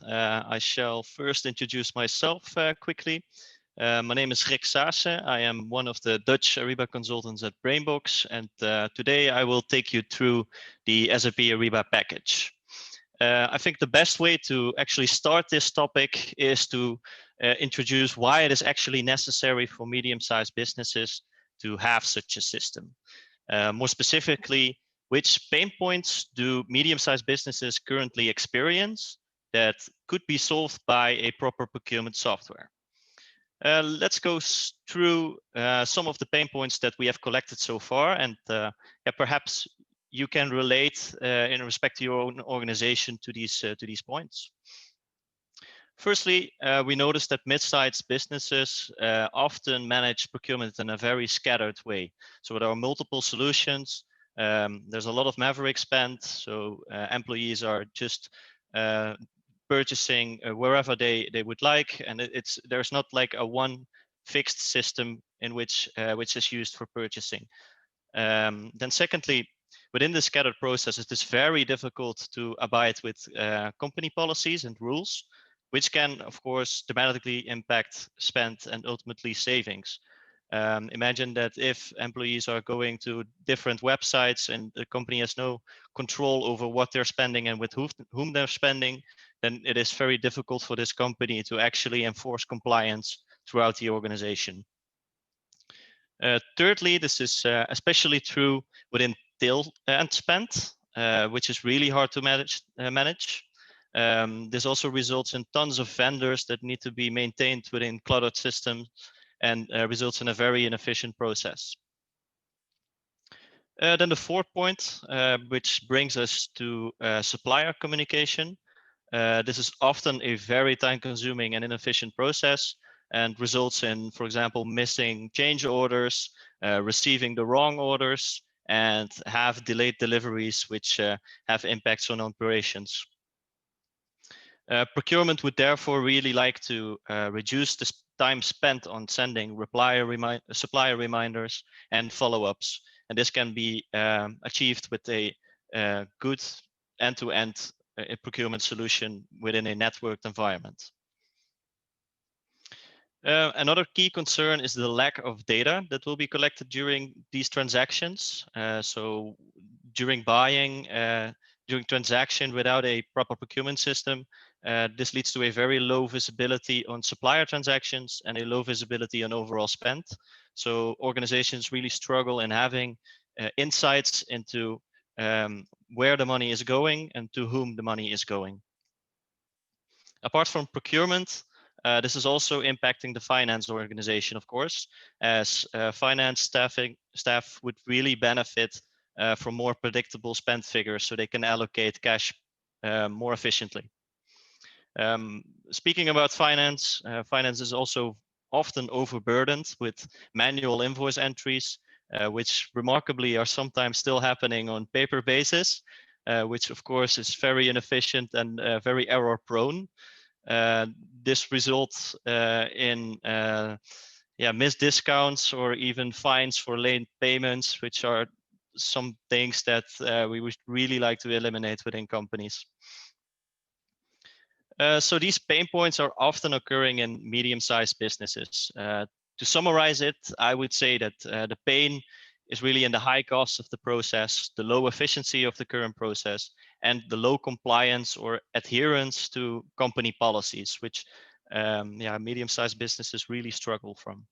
I shall first introduce myself quickly. My name is Rick Saase. I am one of the Dutch Ariba consultants at Brainbox, and today I will take you through the SAP Ariba package. I think the best way to actually start this topic is to introduce why it is actually necessary for medium-sized businesses to have such a system. More specifically, which pain points do medium-sized businesses currently experience that could be solved by a proper procurement software? Let's go through some of the pain points that we have collected so far, and perhaps you can relate in respect to your own organization to these points. Firstly, we noticed that mid-sized businesses often manage procurement in a very scattered way. So there are multiple solutions. There's a lot of maverick spend. So employees are just purchasing wherever they would like, and there's not like a one fixed system in which is used for purchasing. Then secondly, within the scattered process, it is very difficult to abide with company policies and rules, which can, of course, dramatically impact spend and ultimately savings. Imagine that if employees are going to different websites and the company has no control over what they're spending and with whom they're spending, then it is very difficult for this company to actually enforce compliance throughout the organization. Thirdly, this is especially true within tail end spend, which is really hard to manage. This also results in tons of vendors that need to be maintained within cluttered systems and results in a very inefficient process. Then the fourth point, which brings us to supplier communication. This is often a very time-consuming and inefficient process and results in, for example, missing change orders, receiving the wrong orders, and have delayed deliveries, which have impacts on operations. Procurement would therefore really like to reduce the time spent on sending supplier reminders and follow-ups. And this can be achieved with a good end-to-end procurement solution within a networked environment. Another key concern is the lack of data that will be collected during these transactions. So during buying, during transaction without a proper procurement system, this leads to a very low visibility on supplier transactions and a low visibility on overall spend. So organizations really struggle in having insights into where the money is going and to whom the money is going. Apart from procurement, this is also impacting the finance organization, of course, as finance staff would really benefit from more predictable spend figures so they can allocate cash more efficiently. Speaking about finance, finance is also often overburdened with manual invoice entries, which remarkably are sometimes still happening on paper basis, which of course is very inefficient and very error prone. This results in missed discounts or even fines for late payments, which are some things that we would really like to eliminate within companies. So these pain points are often occurring in medium-sized businesses. To summarize it, I would say that the pain is really in the high cost of the process, the low efficiency of the current process, and the low compliance or adherence to company policies, which medium-sized businesses really struggle from.